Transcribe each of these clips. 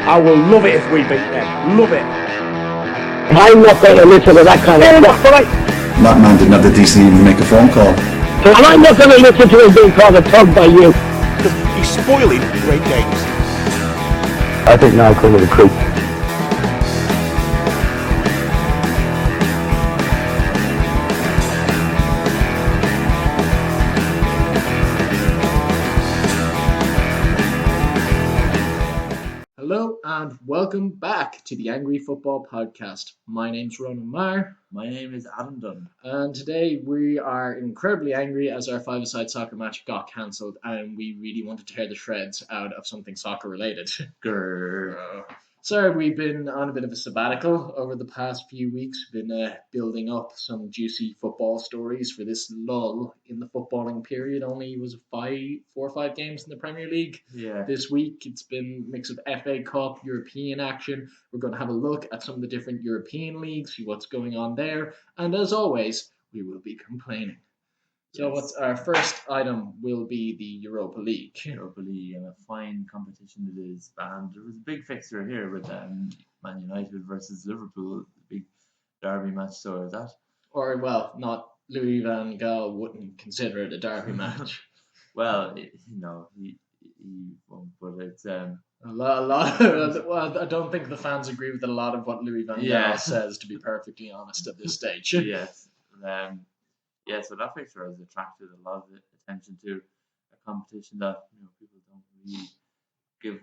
I will love it if we beat them. Love it. I'm not going to listen to that kind of stuff. That man didn't have the decency to make a phone call. And I'm not going to listen to him being called a tug by you. Because he's spoiling great games. I think now come with a creep. Hello and welcome back to the Angry Football Podcast. My name's Ronan Marr. My name is Adam Dunn. And today we are incredibly angry as our five-a-side soccer match got cancelled and we really want to tear the shreds out of something soccer related. Grrr. Sorry, we've been on a bit of a sabbatical over the past few weeks. We've been building up some juicy football stories for this lull in the footballing period. Only was 4 or 5 games in the Premier League. Yeah. This week it's been a mix of FA Cup, European action. We're going to have a look at some of the different European leagues, see what's going on there. And as always, we will be complaining. So what's our first item will be the Europa League. Europa League, and a fine competition it is. And there was a big fixture here with Man United versus Liverpool, the big derby match. So is that? Or, well, not Louis van Gaal wouldn't consider it a derby match. Well, he won't, but it's A lot. Well, I don't think the fans agree with a lot of what Louis van Gaal says, to be perfectly honest, at this stage. Yes. So that fixture has attracted a lot of attention to a competition that people don't really give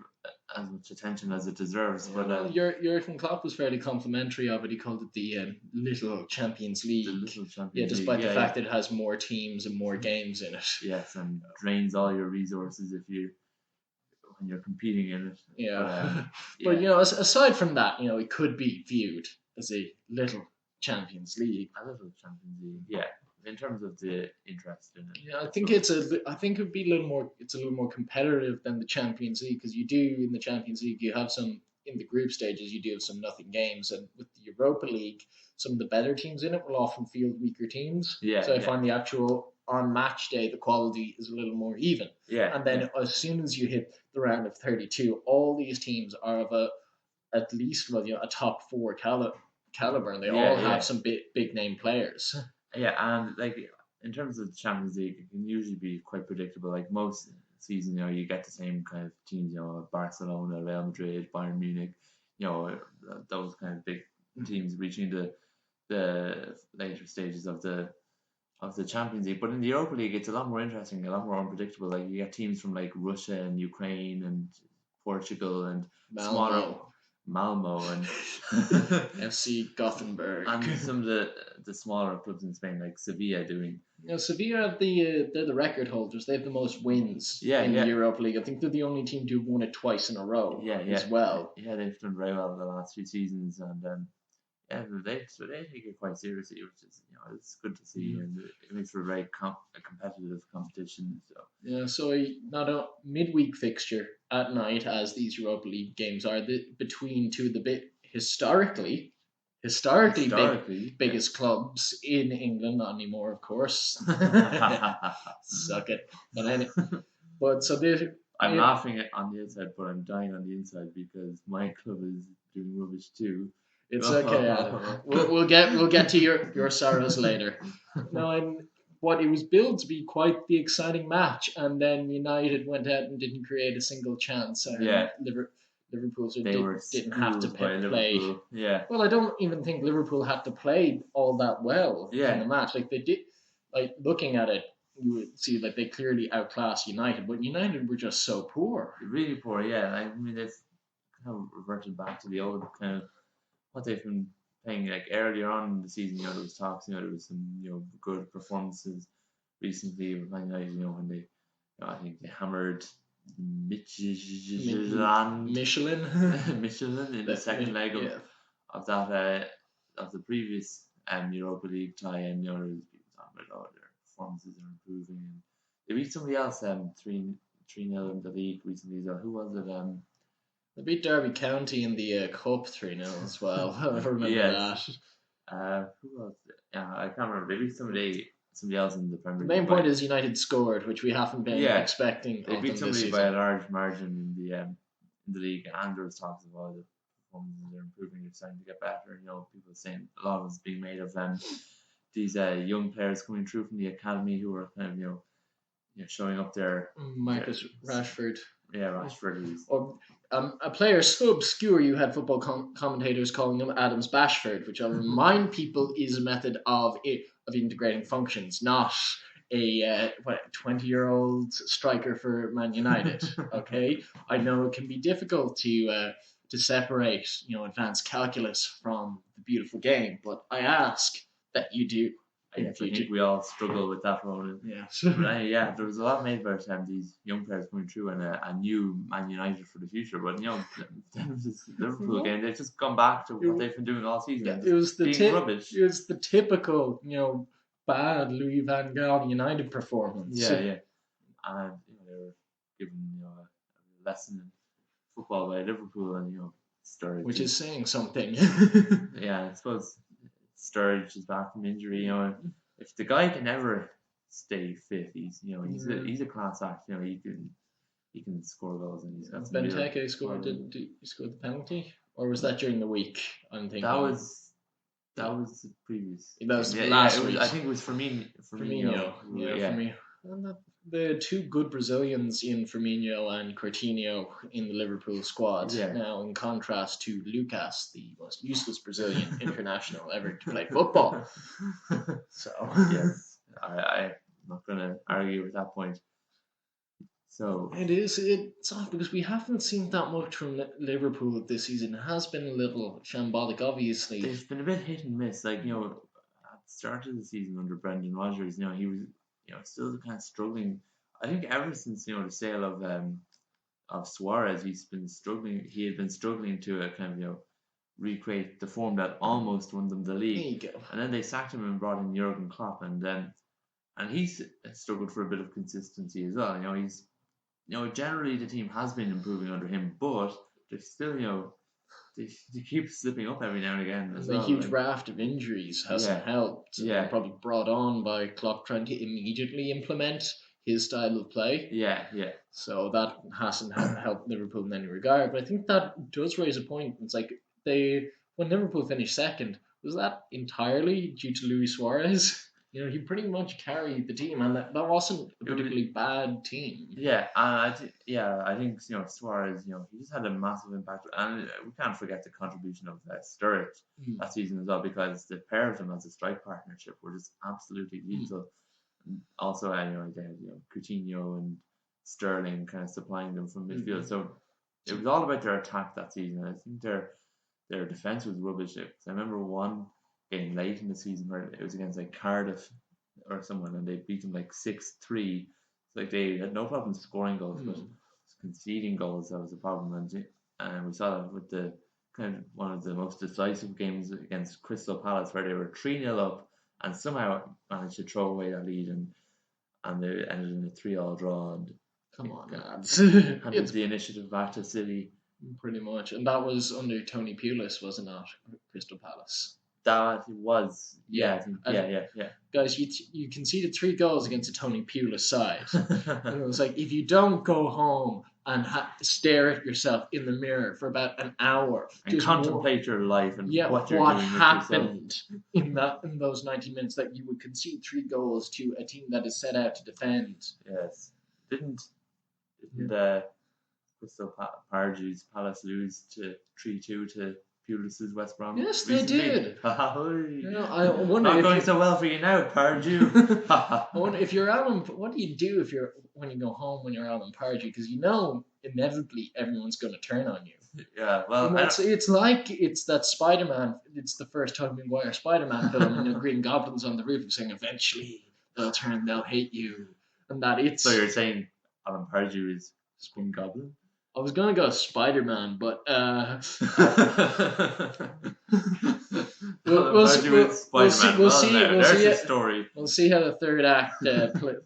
as much attention as it deserves. Yeah, but Jurgen Klopp was fairly complimentary of it. He called it the Little Champions League. The Little Champions League. Despite the fact that it has more teams and more games in it. Yes, and drains all your resources when you're competing in it. Yeah. But aside from that, it could be viewed as a Little Champions League. A Little Champions League. Yeah. In terms of the interest in it. Yeah, I think it would be a little more competitive than the Champions League, because you do in the Champions League you have some in the group stages you do have some nothing games, and with the Europa League some of the better teams in it will often field weaker teams. I find the actual on match day the quality is a little more even. Yeah. And then as soon as you hit the round of 32, all these teams are of at least a top 4 caliber, and they all have some big name players. Yeah, and in terms of the Champions League, it can usually be quite predictable. Like most seasons, you get the same kind of teams, Barcelona, Real Madrid, Bayern Munich, those kind of big teams reaching the later stages of the Champions League. But in the Europa League, it's a lot more interesting, a lot more unpredictable. Like you get teams from Russia and Ukraine and Portugal and Malmo and FC Gothenburg, and some of the smaller clubs in Spain like Sevilla doing. Sevilla they're the record holders. They have the most wins in the Europa League. I think they're the only team to have won it twice in a row. As well. Yeah, they've done very well in the last few seasons, and they take it quite seriously, which is it's good to see, and it makes for a very competitive competition. So not a midweek fixture at night, as these Europa League games are, between two of the historically biggest clubs in England. Not anymore, of course. Suck it. I'm laughing on the inside, but I'm dying on the inside because my club is doing rubbish too. It's okay, Adam. We'll get to your sorrows later. No, and what it was billed to be quite the exciting match, and then United went out and didn't create a single chance. Liverpool didn't have to play. Yeah. Well, I don't even think Liverpool had to play all that well in the match. Like they did. Like looking at it, you would see that they clearly outclassed United, but United were just so poor. Really poor, yeah. I mean, they've kind of reverted back to the old kind of what they've been playing. Like earlier on in the season, there was talks, there was some, good performances recently with Man United, when they, I think they hammered Michelin in the second leg of that of the previous Europa League tie, and there was people talking about their performances are improving, and they beat somebody else 3-0 in the league recently. So who was it? They beat Derby County in the Cup 3-0 as well. I remember that. Who was it? I can't remember. They beat somebody else in the Premier League. The main point is United scored, which we haven't been expecting. They beat somebody by a large margin in the league, and there was talks of the performances are improving, they're starting to get better. People saying a lot was being made of these young players coming through from the academy who are kind of showing up there. Marcus Rashford. Yeah, Rashford is. Or a player so obscure you had football commentators calling him Adams Bashford, which I'll remind people is a method of integrating functions, not a 20-year-old striker for Man United. Okay, I know it can be difficult to separate advanced calculus from the beautiful game, but I ask that you do. I think we all struggle with that, Ronan. Yeah. There was a lot made about these young players coming through and a new Man United for the future. But this Liverpool game, they've just gone back to what they've been doing all season. Yeah, it was the rubbish. It was the typical, bad Louis van Gaal United performance. Yeah. And they were given a lesson in football by Liverpool, and Sturridge, which is saying something. Yeah, I suppose. Sturridge is back from injury. If the guy can ever stay fit, he's a class act. He can score goals, and he's got Benteke scored. Did he score the penalty, or was that during the week? I'm thinking that was the previous. That was last week. I think it was Firmino. Yeah, Firmino. The two good Brazilians in Firmino and Coutinho in the Liverpool squad. Yeah. Now, in contrast to Lucas, the most useless Brazilian international ever to play football. So yes, I'm not going to argue with that point. So it's off because we haven't seen that much from Liverpool this season. It has been a little shambolic, obviously. It's been a bit hit and miss. At the start of the season under Brendan Rodgers, he was still kind of struggling. I think ever since the sale of Suarez, he's been struggling. He had been struggling to kind of recreate the form that almost won them the league. There you go. And then they sacked him and brought in Jurgen Klopp, and he's struggled for a bit of consistency as well. He's generally the team has been improving under him, but they're still they keep slipping up every now and again. The huge raft of injuries hasn't helped. Yeah. Probably brought on by Klopp trying to immediately implement his style of play. Yeah. So that hasn't helped Liverpool in any regard. But I think that does raise a point. It's like when Liverpool finished second, was that entirely due to Luis Suarez? He pretty much carried the team, and that wasn't a particularly bad team. Yeah, I think Suarez, he just had a massive impact, and we can't forget the contribution of Sturridge that season as well, because the pair of them as a strike partnership were just absolutely lethal. Also, they had Coutinho and Sterling kind of supplying them from midfield, so it was all about their attack that season. I think their defense was rubbish. I remember one game late in the season where it was against Cardiff or someone, and they beat them 6-3. They had no problem scoring goals, but conceding goals, that was a problem. And we saw that with the kind of one of the most decisive games against Crystal Palace, where they were 3-0 up and somehow managed to throw away that lead, and they ended in a 3-3 draw, and come on, lads. Handed the initiative back to City. Pretty much, and that was under Tony Pulis, was it not? Crystal Palace. That was, yeah. Guys, you conceded 3 goals against a Tony Pulis side. And it was if you don't go home and stare at yourself in the mirror for about an hour and contemplate your life and what you're what doing happened in those 90 minutes, that you would concede 3 goals to a team that is set out to defend. Yes, didn't Crystal Palace lose to 3-2 to Pulis's West Brom? Yes, recently? they did. I wonder not going so well for you now, Pardew. I wonder if you're Alan. What do you do when you go home when you're Alan Pardew? Because inevitably everyone's going to turn on you. Yeah, well, it's that Spider-Man. It's the first Tobey Maguire Spider-Man film, and the Green Goblin's on the roof saying, "Eventually they'll hate you," and that it's. So you're saying Alan Pardew is Green Goblin? I was gonna go Spider-Man, but we'll see how the third act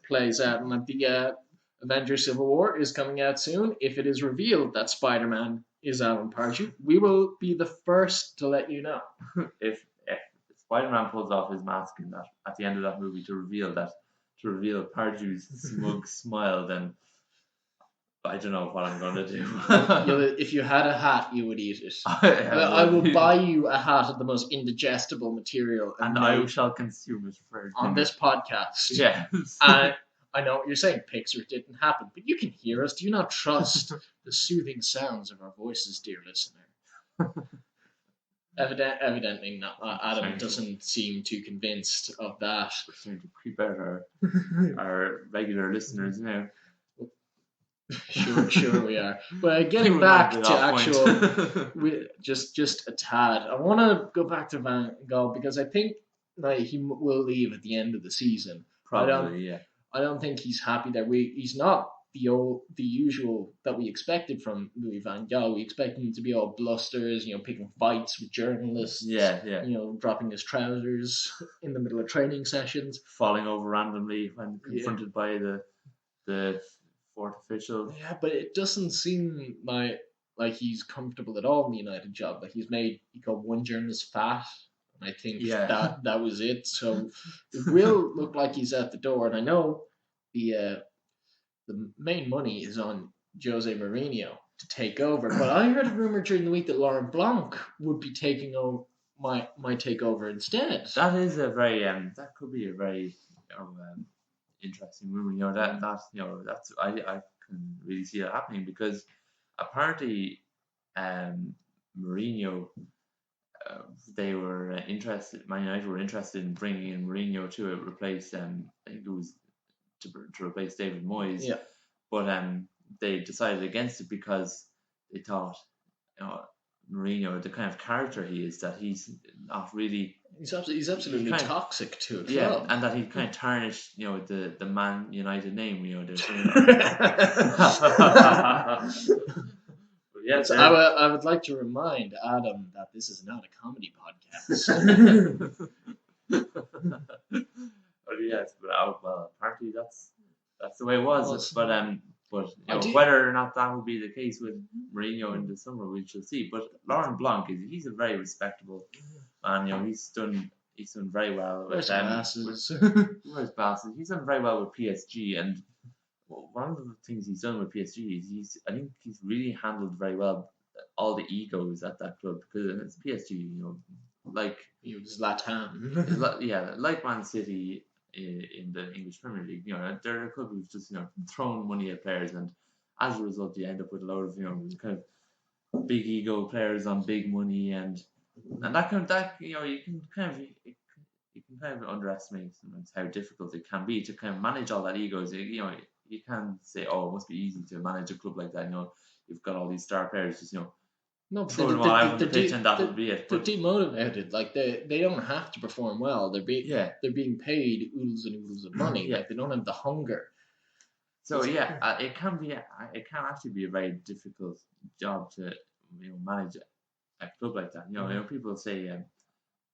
plays out, and the Avengers Civil War is coming out soon. If it is revealed that Spider-Man is Alan Pardew, we will be the first to let you know. If Spider-Man pulls off his mask at the end of that movie to reveal Pardew's smug smile, then I don't know what I'm gonna do. If you had a hat, you would eat it. I I will buy you a hat of the most indigestible material and and I made shall consume it for on dinner. this podcast. Yes. And I know what you're saying, Pixar didn't happen, but you can hear us. Do you not trust the soothing sounds of our voices, dear listener? Evidently not. Adam doesn't seem too convinced of that. We're trying to creep out our regular listeners now. Sure we are. But getting We're back not to at that actual, just a tad. I want to go back to Van Gaal because I think he will leave at the end of the season. Probably, yeah. I don't think he's happy there. He's not the usual that we expected from Louis Van Gaal. We expect him to be all blusters, picking fights with journalists. Yeah. Dropping his trousers in the middle of training sessions, Falling over randomly when confronted by the fourth official. Yeah, but it doesn't seem like he's comfortable at all in the United job. Like he called one journalist fat. I think that was it. So it will look like he's at the door. And I know the main money is on Jose Mourinho to take over. But I heard a rumor during the week that Laurent Blanc would be taking over my takeover instead. That is a very that could be a very interesting rumor. That's I can really see it happening because apparently Mourinho. They were interested. Man United were interested in bringing in Mourinho to replace. I think it was to replace David Moyes. Yeah. But they decided against it because they thought, Mourinho, the kind of character he is, that he's not really. He's absolutely toxic to a club. Yeah, and that he kind of tarnished, the Man United name. Yes, I would like to remind Adam that this is not a comedy podcast. Yes, but apparently that's the way it was. But whether or not that will be the case with Mourinho in the summer, we shall see. But Laurent Blanc he's a very respectable man. He's done very well with them. Where's Basses? He's done very well with PSG, and one of the things he's done with PSG is I think he's really handled very well all the egos at that club because it's PSG, like Zlatan. like Man City in the English Premier League. They're a club who's just throwing money at players, and as a result, you end up with a lot of kind of big ego players on big money, and that you can kind of underestimate sometimes how difficult it can be to kind of manage all that egos. You can say, it must be easy to manage a club like that. You've got all these star players just throw them all out on the pitch and that would be it. They're demotivated. Like they don't have to perform well. They're being paid oodles and oodles of money. Yeah. Like they don't have the hunger. So it can actually be a very difficult job to manage a club like that. People say.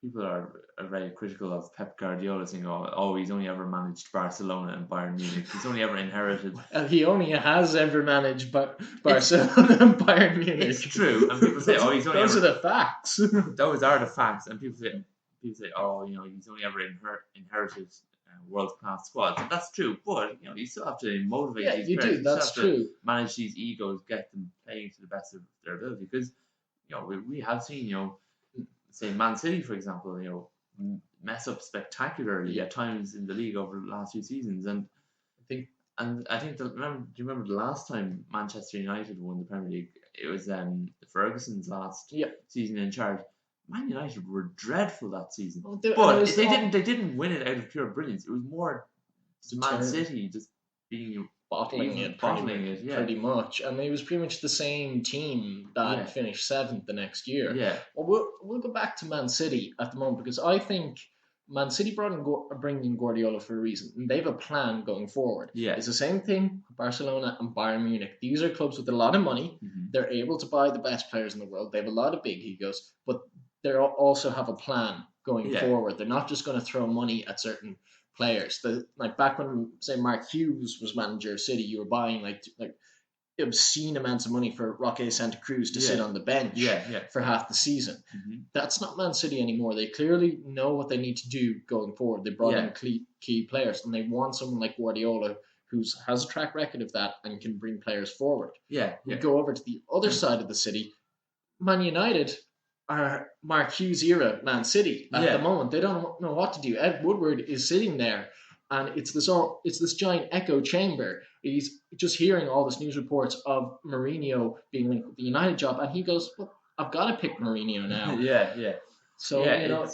People are very critical of Pep Guardiola, saying, he's only ever managed Barcelona and Bayern Munich. He's only ever inherited. He only has ever managed Barcelona and Bayern Munich. It's true, and people say, he's only those are the facts. Those are the facts, and people say, he's only ever inherited world-class squads, and that's true. But you still have to motivate these players. That's true. Manage these egos, get them playing to the best of their ability, because we have seen say Man City, for example, mess up spectacularly at times in the league over the last few seasons, and I think do you remember the last time Manchester United won the Premier League? It was Ferguson's last season in charge. Man United were dreadful that season, but they didn't win it out of pure brilliance. It was more Man City just being bottling it pretty much, and it was pretty much the same team that finished 7th the next year. Yeah. Well, we'll go back to Man City at the moment because I think Man City bringing in Guardiola for a reason, and they have a plan going forward. Yeah. It's the same thing with Barcelona and Bayern Munich. These are clubs with a lot of money. Mm-hmm. They're able to buy the best players in the world. They have a lot of big egos, but they also have a plan going forward. They're not just going to throw money at certain players. Like back when, say, Mark Hughes was manager of City, you were buying like obscene amounts of money for Roque Santa Cruz to sit on the bench for half the season. Mm-hmm. That's not Man City anymore. They clearly know what they need to do going forward. They brought in key players, and they want someone like Guardiola who has a track record of that and can bring players forward. Yeah, We yeah, go over to the other side of the city. Man United are Mark Hughes era Man City at Yeah. the moment. They don't know what to do. Ed Woodward is sitting there, and it's this giant echo chamber. He's just hearing all this news reports of Mourinho being linked with the United job, and he goes, "Well, I've got to pick Mourinho now." yeah. So Yeah,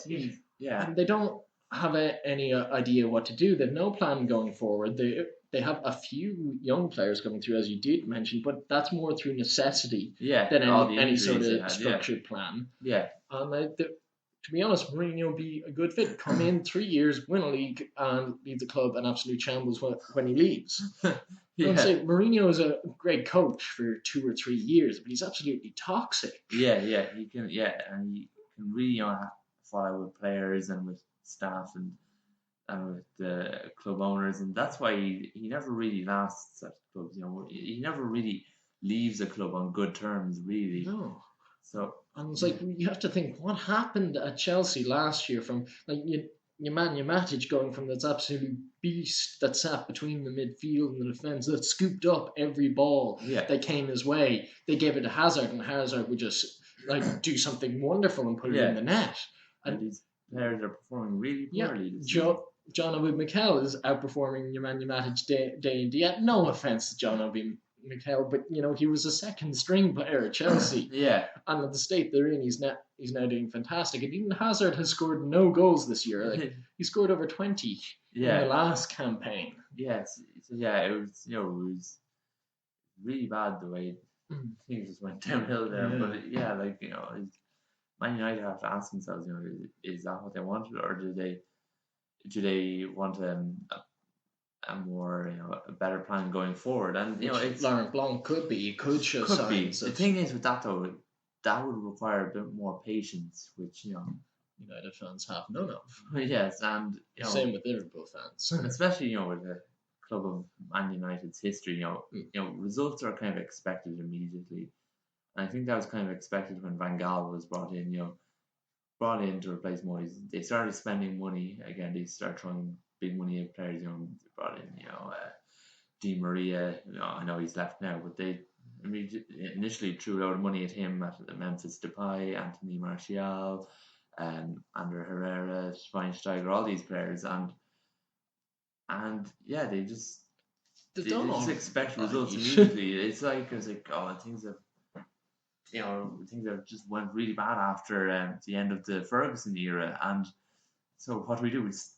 yeah, and they don't have any idea what to do. They've no plan going forward. They have a few young players coming through, as you did mention, but that's more through necessity yeah. than all the any injuries sort they of had, structured plan. Yeah, And to be honest, Mourinho would be a good fit. Come in 3 years, win a league, and leave the club an absolute shambles when he leaves. yeah, I'd say Mourinho is a great coach for 2 or 3 years, but he's absolutely toxic. yeah. He can, and he can really, follow with players and with staff and with the club owners, and that's why he never really lasts at clubs. He never really leaves a club on good terms, really. No. So And it's like you have to think what happened at Chelsea last year from like Nemanja Matic going from this absolute beast that sat between the midfield and the defence that scooped up every ball yeah, that came his way. They gave it to Hazard, and Hazard would just like do something wonderful and put it Yeah. in the net. and these players are performing really Yeah, poorly. This season. John Obi Mikel is outperforming Nemanja Matic day in day out. No offense to John Obi Mikel, but he was a second string player at Chelsea. Yeah, And at the state they're in, he's now doing fantastic. And even Hazard has scored no goals this year. Like he scored over 20 in the yeah, last campaign. yes. So yeah, it was really bad the way Mm. things just went downhill there. Yeah. But yeah, like Man United have to ask themselves, is that what they wanted, or do they want a more a better plan going forward? And it's Laurent Blanc he could show could be. signs The of thing is with that though, that would require a bit more patience, which United fans have none of. yes, and Same with Liverpool fans. especially with the club of Man United's history, results are kind of expected immediately. And I think that was kind of expected when Van Gaal was brought in to replace Moyes. They started spending money again. They started throwing big money at players. They brought in Di Maria. I know he's left now, but they initially threw a lot of money at him, at Memphis Depay, Anthony Martial, Ander Herrera, Schweinsteiger, all these players, and yeah, they just expect results immediately. It's like things have just went really bad after the end of the Ferguson era, and so what we do is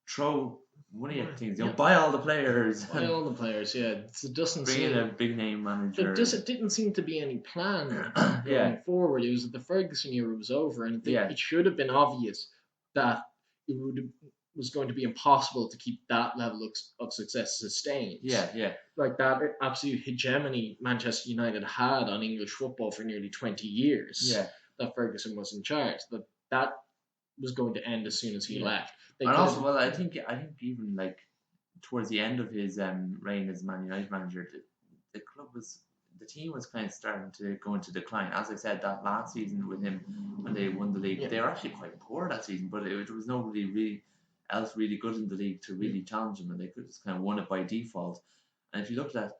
throw money at things, buy all the players, Buy all the players, yeah. It doesn't bring in a big name manager. It didn't seem to be any plan going forward. It was that the Ferguson era was over, and it should have been obvious that it was going to be impossible to keep that level of success sustained. Yeah. Like that absolute hegemony Manchester United had on English football for nearly 20 years. Yeah. That Ferguson was in charge. That was going to end as soon as he left. And also, well, I think even like towards the end of his reign as Man United manager, the team was kind of starting to go into decline. As I said, that last season with him when they won the league, they were actually quite poor that season, but there was nobody really good in the league to really challenge them, and they could just kind of won it by default. And if you looked at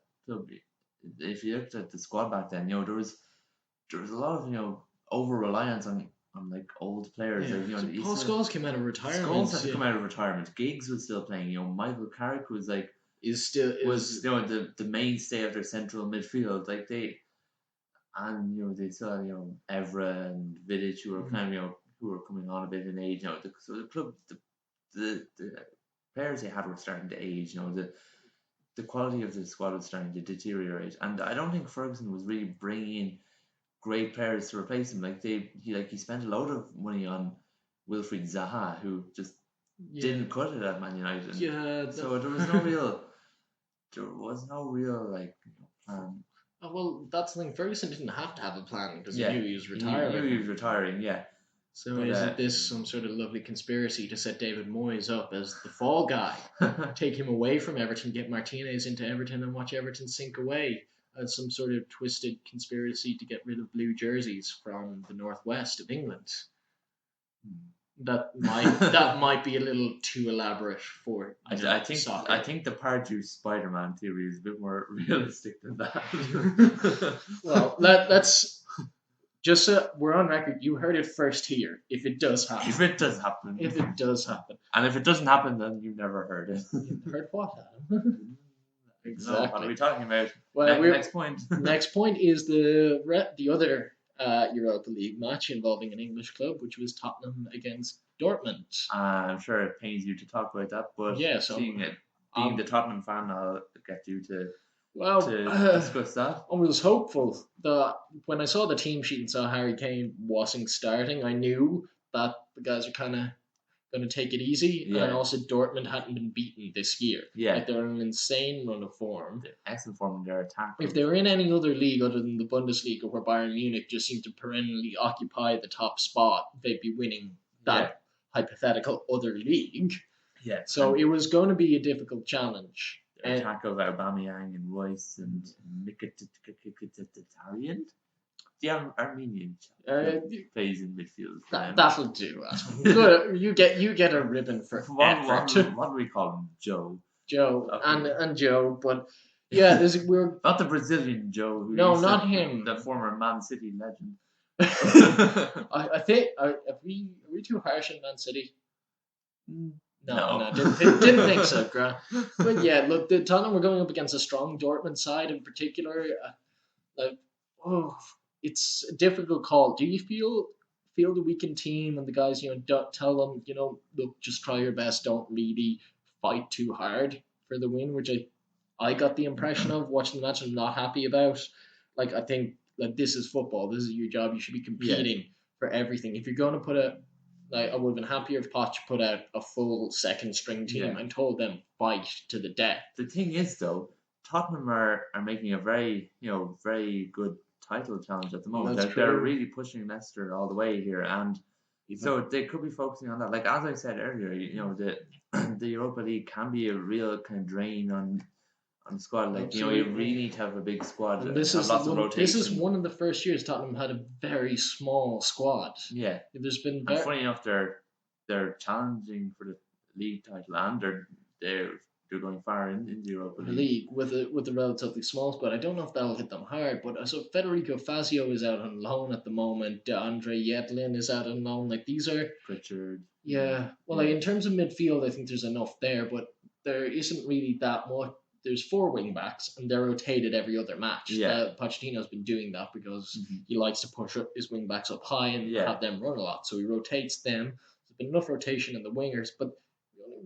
the squad back then, there was a lot of over reliance on like old players. Yeah. So Paul Scholes came out of retirement. Scholes had to come out of retirement. Giggs was still playing. Michael Carrick was like the mainstay of their central midfield. Like they still had Evra and Vidic who were kind of who were coming on a bit in age. So the club the players they had were starting to age. The quality of the squad was starting to deteriorate, and I don't think Ferguson was really bringing in great players to replace him. Like he spent a load of money on Wilfried Zaha, who just didn't cut it at Man United. So there was no real plan. Oh, well, that's the thing. Ferguson didn't have to have a plan because he knew he was retiring. He knew he was retiring. Yeah. So isn't this some sort of lovely conspiracy to set David Moyes up as the fall guy, take him away from Everton, get Martinez into Everton, and watch Everton sink away? As some sort of twisted conspiracy to get rid of blue jerseys from the northwest of England. that might be a little too elaborate for I think soccer. I think the Pardew Spider-Man theory is a bit more realistic than that. Well, that's just so we're on record. You heard it first here. If it does happen, if it does happen, if it does happen, and if it doesn't happen, then you've never heard it. you heard what, Adam? No, what are we talking about? Well, Next point. Next point is the other Europa League match involving an English club, which was Tottenham against Dortmund. I'm sure it pains you to talk about that, but Yeah, so, being the Tottenham fan, I'll get you to Well, discuss that. I was hopeful that when I saw the team sheet and saw Harry Kane wasn't starting, I knew that the guys are kind of going to take it easy. Yeah. And also, Dortmund hadn't been beaten this year. Yeah. Like, they're in an insane run of form. Excellent form in their attack. If they were in any other league other than the Bundesliga, where Bayern Munich just seemed to perennially occupy the top spot, they'd be winning that hypothetical other league. Yeah. So it was going to be a difficult challenge. Their attack of Aubameyang and Royce and Mkhitaryan. The Armenian plays in midfield. That'll do. Good. You get a ribbon for effort. What do we call him? Joe. Joe Okay. and Joe, but yeah, we're Not the Brazilian Joe. Who No, used to- not him. The former Man City legend. I think are we too harsh in Man City? No. Didn't think so, Grant. But yeah, look, the Tottenham were going up against a strong Dortmund side in particular. It's a difficult call. Do you feel the weakened team and the guys, don't tell them, look, just try your best, don't really fight too hard for the win, which I got the impression of watching the match. I'm not happy about. Like, I think this is football. This is your job. You should be competing for everything. If you're going to put I would have been happier if Poch put out a full second string team and told them fight to the death. The thing is, though, Tottenham are making a very very good title challenge at the moment. That's They're true. really pushing Leicester all the way here, and so they could be focusing on that. Like as I said earlier, the Europa League can be a real kind of drain on the squad. Like you really need to have a big squad. And this and is lots of rotation. This is one of the first years Tottenham had a very small squad. Yeah. There's been And funny enough, they're challenging for the league title, and they're going far in the Europa League. with a relatively small squad. I don't know if that'll hit them hard, but so Federico Fazio is out on loan at the moment. Andre Yedlin is out on loan. Like these are Pritchard. yeah. Well, like in terms of midfield, I think there's enough there, but there isn't really that much. There's 4 wing backs, and they're rotated every other match. Yeah. Pochettino's been doing that because he likes to push up his wing backs up high and have them run a lot. So he rotates them. There's been enough rotation in the wingers, but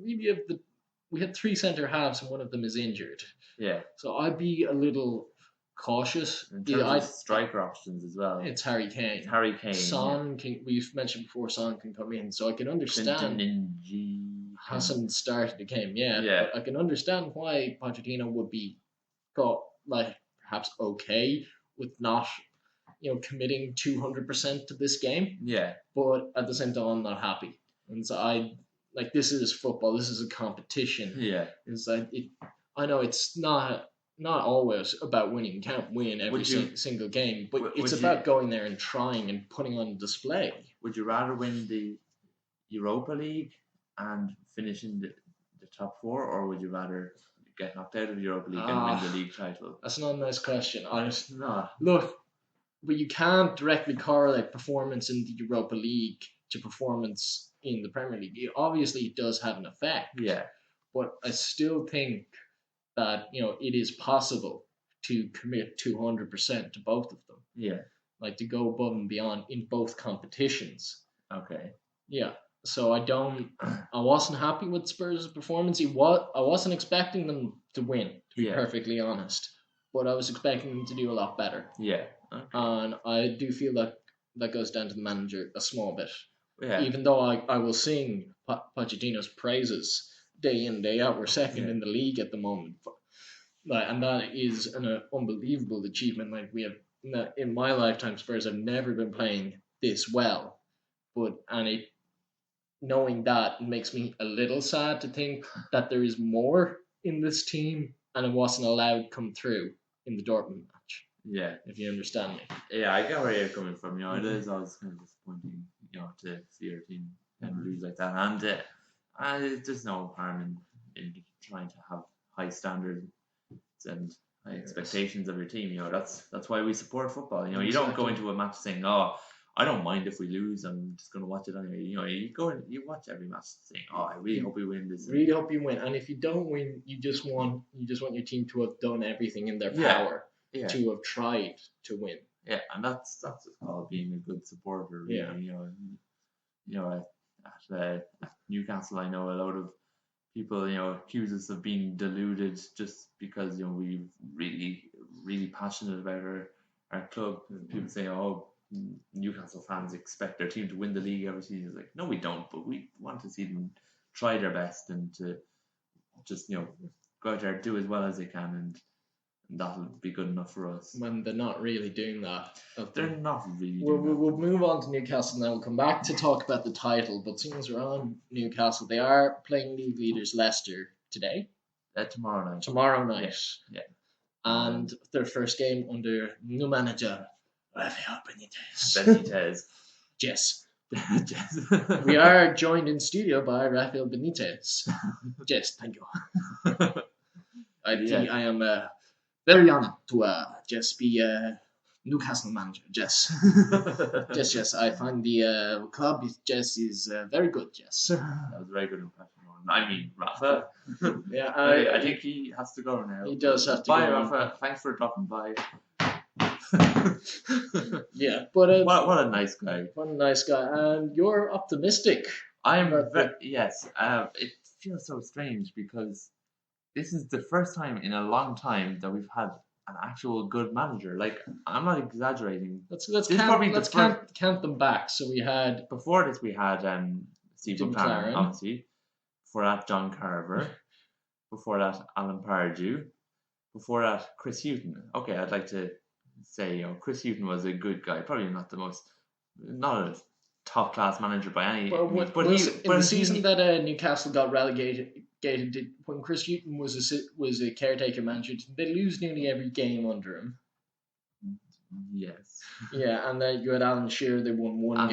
we had 3 centre halves, and one of them is injured. Yeah. So I'd be a little cautious. In terms of striker options as well. It's Harry Kane. Harry Kane. Son we've mentioned before. Son can come in, so I can understand. Hasn't started the game, but I can understand why Pochettino would be perhaps okay with not, committing 200% to this game. Yeah. But at the same time, I'm not happy, and so this is football. This is a competition. Yeah. It's I know it's not always about winning. You can't win every single game, but it's about going there and trying and putting on display. Would you rather win the Europa League and finish in the top 4, or would you rather get knocked out of the Europa League and win the league title? That's not a nice question. Look, but you can't directly correlate performance in the Europa League to performance in the Premier League. Obviously, it does have an effect. Yeah. But I still think that it is possible to commit 200% to both of them. Yeah. Like to go above and beyond in both competitions. Okay. Yeah. So I wasn't happy with Spurs' performance. I wasn't expecting them to win, to be perfectly honest. But I was expecting them to do a lot better. Yeah. Okay. And I do feel that goes down to the manager a small bit. Yeah. Even though I will sing Pochettino's praises day in, day out. We're second in the league at the moment. And that is an unbelievable achievement. Like we have, in my lifetime, Spurs have never been playing this well. Knowing that makes me a little sad to think that there is more in this team and it wasn't allowed to come through in the Dortmund match. Yeah. If you understand me. Yeah, I get where you're coming from. It is always kind of disappointing, to see your team and lose like that. And there's no harm in trying to have high standards and high expectations of your team. That's why we support football. You don't go into a match saying, "Oh, I don't mind if we lose. I'm just going to watch it anyway." You go and you watch every match saying, "Oh, I really hope we win this." Really hope you win. And if you don't win, you just want your team to have done everything in their power to have tried to win. Yeah, and that's called being a good supporter. Really. Yeah. At Newcastle, I know a lot of people, accuse us of being deluded just because, we're really, really passionate about our club. And people say, "Oh, Newcastle fans expect their team to win the league every season." It's like, no, we don't, but we want to see them try their best and to just, go out there, do as well as they can, and that'll be good enough for us. When they're not really doing that. They're not really We'll doing that. move on to Newcastle now. We'll come back to talk about the title, but since we're on Newcastle, they are playing league leaders Leicester today. Tomorrow night. Tomorrow night. Yeah. And their first game under new manager, Rafael Benitez. Benitez. Yes. Yes. We are joined in studio by Rafael Benitez. Yes, thank you. I think I am very honored to just be Newcastle manager. Yes. Yes. I find the club is very good. Yes. That was a very good impression. I mean, Rafa. Yeah, I think he has to go now. He does have to Bye, go. Rafa. Thanks for dropping by. Yeah, but What a nice guy. what a nice guy. And you're optimistic. I'm But yes. It feels so strange because this is the first time in a long time that we've had an actual good manager. Like, I'm not exaggerating. Let's This is probably the count them back. So we had Before this, we had Steve Jim McLaren, McLaren. obviously. Before that, John Carver. Before that, Alan Pardew. Before that, Chris Hughton. Okay, I'd like to say, Chris Hughton was a good guy. Probably not a top class manager by any means. But in the season that Newcastle got relegated, when Chris Hughton was a caretaker manager, did they lose nearly every game under him? Yes. Yeah, and then you had Alan Shearer. They won one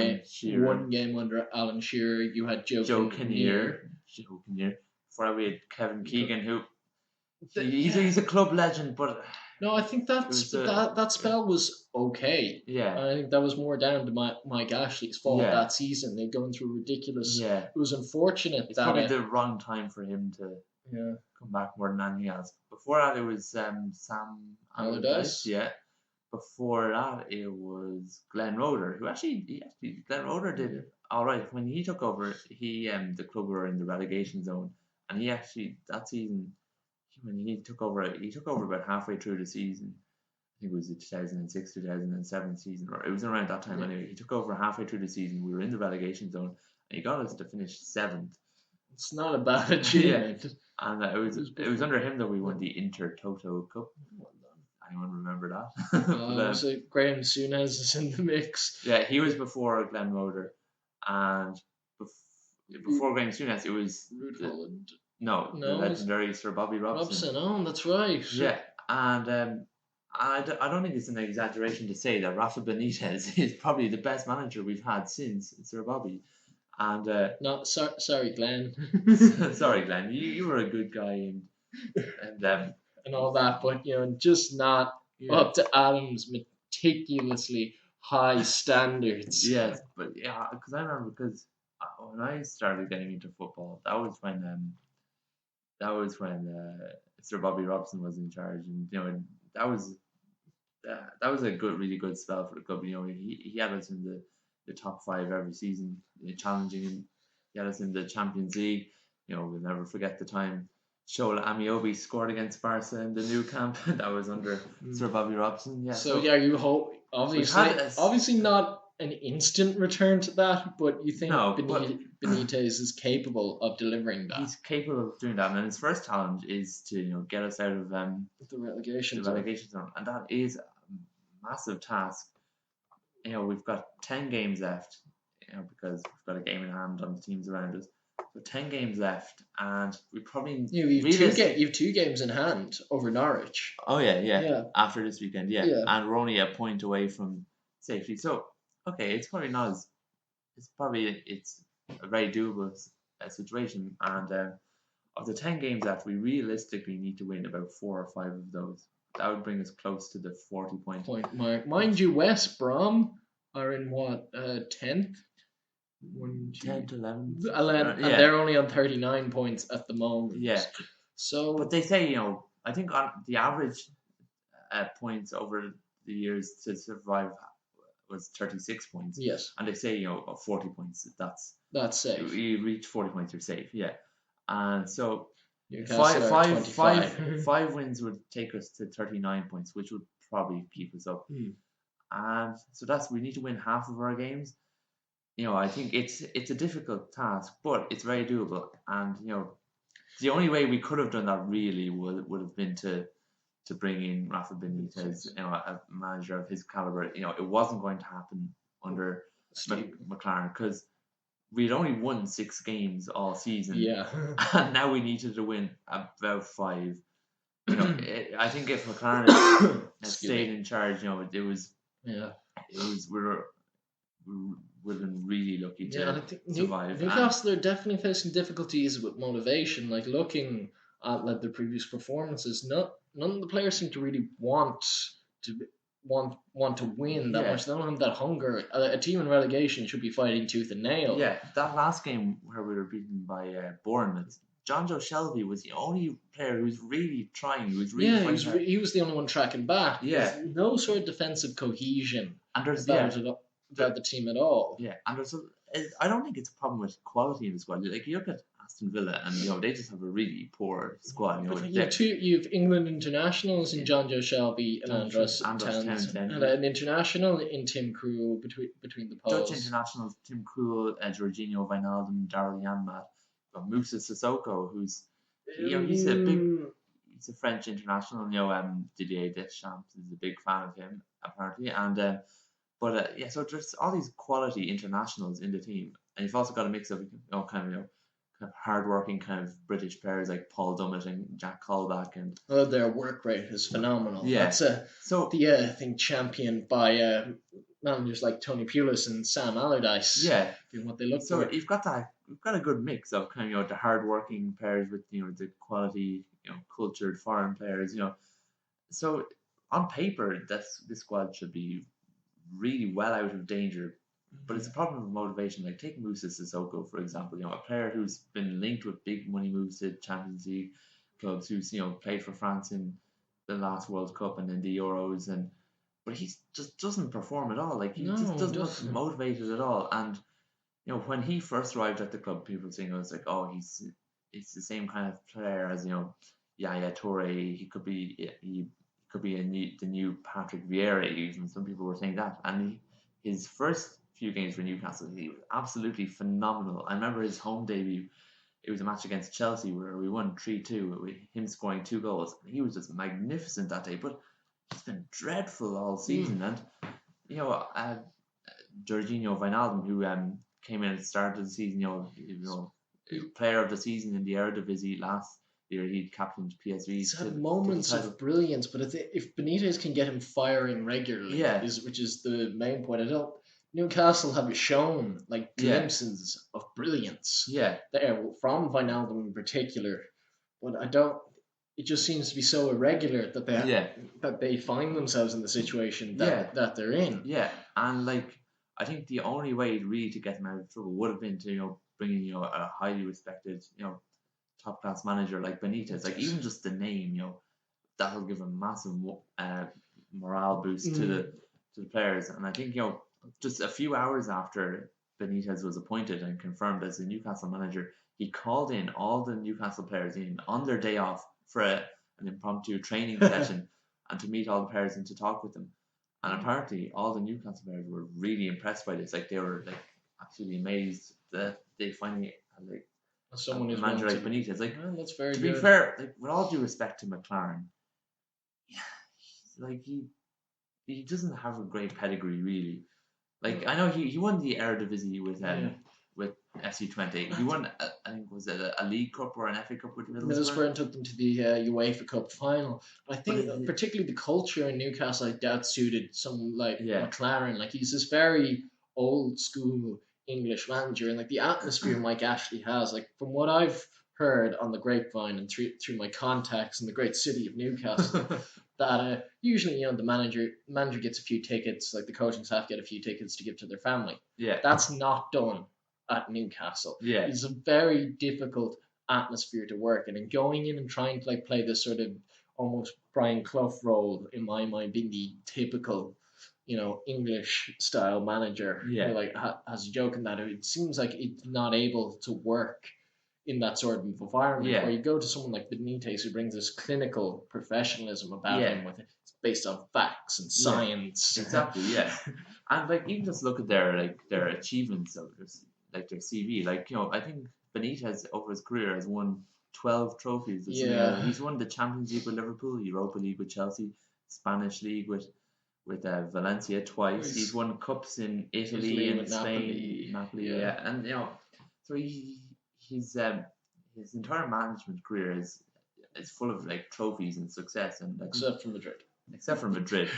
game under Alan Shearer. You had Joe Kinnear. Joe Kinnear. Before we had Kevin Keegan, who he's a club legend, but no, I think that spell was okay. Yeah. I think that was more down to Mike Ashley's fault that season. They're going through ridiculous. Yeah. It was unfortunate It's that probably the wrong time for him to come back more than anything else. Before that, it was Sam Allardyce. Yeah. Before that, it was Glenn Roeder, who Glenn Roeder did all right when he took over. The club were in the relegation zone, and he actually that season when he took over about halfway through the season. I think it was the 2006-2007 season, or it was around that time anyway. He took over halfway through the season. We were in the relegation zone, and he got us to finish 7th. It's not a bad achievement. And it was under him that we won the Intertoto Cup. Anyone remember that? So Graham Souness is in the mix. Yeah, he was before Glenn Roeder, and before Graham Souness, it was Ruud Holland. No, the legendary Sir Bobby Robson. Oh, that's right. Yeah, and I don't think it's an exaggeration to say that Rafa Benitez is probably the best manager we've had since Sir Bobby. And sorry, Glenn. Sorry, Glenn. You were a good guy and all that, but just not up to Adam's meticulously high standards. Yes, but because I remember when I started getting into football, that was when Sir Bobby Robson was in charge, and that was a really good spell for the club. He had us in the top 5 every season, challenging him. He had us in the Champions League. We'll never forget the time Shola Amiobi scored against Barca in the new camp. That was under Sir Bobby Robson. Yeah. So you hope obviously not an instant return to that, but you think Benitez is capable of delivering that? He's capable of doing that, and his first challenge is to get us out of the relegation zone, and that is a massive task. We've got 10 games left, because we've got a game in hand on the teams around us. So 10 games left, and we probably you have 2 games in hand over Norwich. Oh yeah. After this weekend, and we're only a point away from safety. So okay, it's a very doable situation. And of the 10 games that we realistically need to win about 4 or 5 of those, that would bring us close to the 40 point. Mind you, West Brom are in what 10th. 10 to 11. 11 and they're only on 39 points at the moment. Yeah. So, but they say, I think on the average points over the years to survive was 36 points. Yes. And they say, 40 points, that's safe. You reach 40 points, you're safe, yeah. And so five wins would take us to 39 points, which would probably keep us up. And so we need to win half of our games. I think it's a difficult task, but it's very doable. And the only way we could have done that really would have been to bring in Rafa Benitez, a manager of his caliber. It wasn't going to happen under McLaren because we'd only won 6 games all season. Yeah. And now we needed to win about 5. I think if McLaren had stayed in charge, we would have been really lucky to survive. Newcastle are definitely facing difficulties with motivation. Like looking at the previous performances, none of the players seem to really want to win that much. They don't have that hunger. A team in relegation should be fighting tooth and nail. Yeah, that last game where we were beaten by Bournemouth, Jonjo Shelvey was the only player who was really trying. He was really he was the only one tracking back. Yeah, there's no sort of defensive cohesion and about the team at all. Yeah, and I don't think it's a problem with quality in the squad. Like you look at Aston Villa, and they just have a really poor squad. You have England internationals in Jonjo Shelvey and Andros Townsend, and an international in Tim Krul between the poles. Dutch internationals: Tim Krul, Jorginho Wijnaldum, Daryl Janmaat, Moussa Sissoko, who's he's a French international. Didier Deschamps is a big fan of him apparently, and. So there's all these quality internationals in the team, and you've also got a mix of kind of hardworking kind of British players like Paul Dummett and Jack Colback, and their work rate is phenomenal. Yeah, that's I think championed by managers like Tony Pulis and Sam Allardyce. Yeah, what they look so for. We've got a good mix of kind of the hardworking players with the quality cultured foreign players. So on paper, this squad should be really well out of danger, but it's a problem of motivation. Like take Moussa Sissoko for example, a player who's been linked with big money moves to Champions League clubs, who's played for France in the last World Cup and in the Euros, but he just doesn't perform at all. Like he just doesn't look motivated at all. And when he first arrived at the club, people were saying it's like, oh, he's the same kind of player as Yaya Toure. He could be the new Patrick Vieira. Even some people were saying that. And his first few games for Newcastle, he was absolutely phenomenal. I remember his home debut. It was a match against Chelsea where we won 3-2 with him scoring 2 goals. He was just magnificent that day. But he's been dreadful all season. And Jorginho Wijnaldum, who came in at the start of the season, player of the season in the Eredivisie last year, he captained PSV. He's had moments of brilliance, but if Benitez can get him firing regularly, which is the main point. Newcastle have shown glimpses of brilliance. There from Wijnaldum in particular, but it just seems to be so irregular that they find themselves in the situation that they're in. Yeah, and I think the only way really to get them out of trouble would have been to bring in a highly respected top class manager like Benitez. Like even just the name, that'll give a massive morale boost to the players. And I think just a few hours after Benitez was appointed and confirmed as the Newcastle manager, he called in all the Newcastle players in on their day off for an impromptu training session and to meet all the players and to talk with them. And apparently all the Newcastle players were really impressed by this. Like they were absolutely amazed that they finally had someone who's manager like Benitez. That's very to good. be fair, with all due respect to McLaren, he doesn't have a great pedigree really. I know he won the Eredivisie with FC20. He won I think was it a League Cup or an FA Cup with Middlesbrough and took them to the UEFA Cup final. But I think particularly the culture in Newcastle that suited someone like McLaren. He's this very old school English manager, and like the atmosphere Mike Ashley has, like from what I've heard on the grapevine and through my contacts in the great city of Newcastle, that usually the manager gets a few tickets, like the coaching staff get a few tickets to give to their family. Yeah. That's not done at Newcastle. Yeah. It's a very difficult atmosphere to work in, and going in and trying to like play this sort of almost Brian Clough role, in my mind, being the typical English style manager, Yeah. who like has a joke in that it seems like it's not able to work in that sort of environment. Yeah. Where you go to someone like Benitez, who brings this clinical professionalism about him, with it's based on facts and science. Exactly, yeah. And like even just look at their achievements of their CV. Like, I think Benitez over his career has won 12 trophies. Yeah. He's won the Champions League with Liverpool, Europa League with Chelsea, Spanish League with Valencia twice. He's won cups in Italy and with Spain, Napoli, yeah. And so his entire management career is full of like trophies and success, and except for Madrid.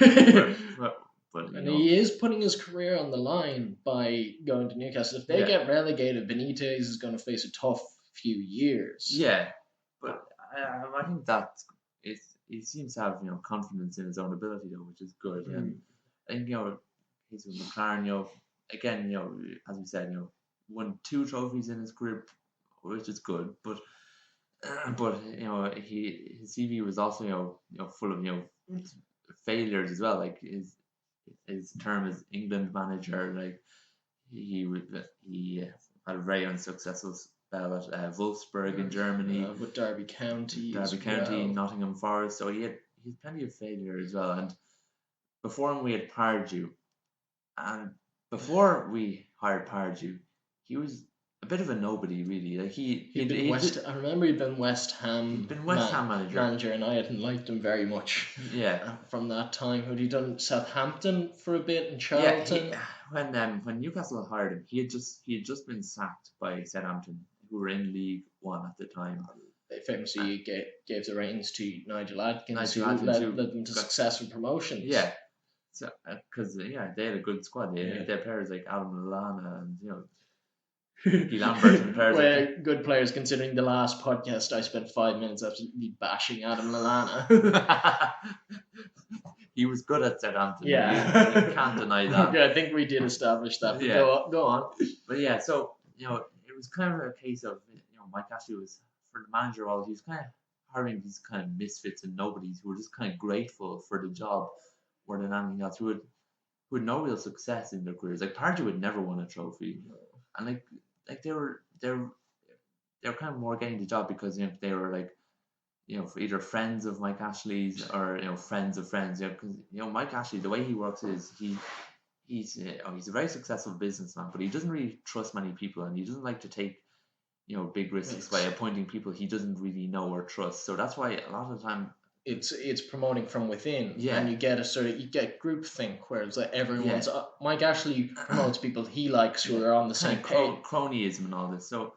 but and he is putting his career on the line by going to Newcastle. If they get relegated, Benitez is going to face a tough few years. Yeah, but I think that he seems to have confidence in his own ability though, which is good. And I think he's with McLaren. Again, as we said, won 2 trophies in his career, which is good. But his CV was also full of failures as well. Like his term as England manager, like he had a very unsuccessful spell at Wolfsburg in Germany, with Derby County, Nottingham Forest. So he had plenty of failure as well. And before him we had Pardew, and before we hired Pardew, he was a bit of a nobody, really. Like I remember he'd been West Ham. Manager, and I hadn't liked him very much. Yeah. From that time, had he done Southampton for a bit and Charlton? Yeah. When Newcastle hired him, he had just been sacked by Southampton, who were in League One at the time. They famously gave the reins to Nigel Adkins, who who led them to successful promotions. Yeah. So, because they had a good squad. They had players like Adam Lallana and Nicky Lambert and players. Good players, considering the last podcast I spent 5 minutes absolutely bashing Adam Lallana. He was good at Southampton. Yeah. You can't deny that. Okay, I think we did establish that. But go on. But yeah, so it was kind of a case of Mike Ashley was, for the manager role, he was kind of hiring these kind of misfits and nobodies who were just kind of grateful for the job more than anything else, who had no real success in their careers. Like Pardew had never won a trophy, and like they were kind of more getting the job because they were like either friends of Mike Ashley's or friends of friends. Because Mike Ashley, the way he works is he's a very successful businessman, but he doesn't really trust many people, and he doesn't like to take big risks by appointing people he doesn't really know or trust. So that's why a lot of the time it's promoting from within, and you get groupthink, whereas like everyone's Mike Ashley promotes people he likes who are on the same page. Cronyism and all this. So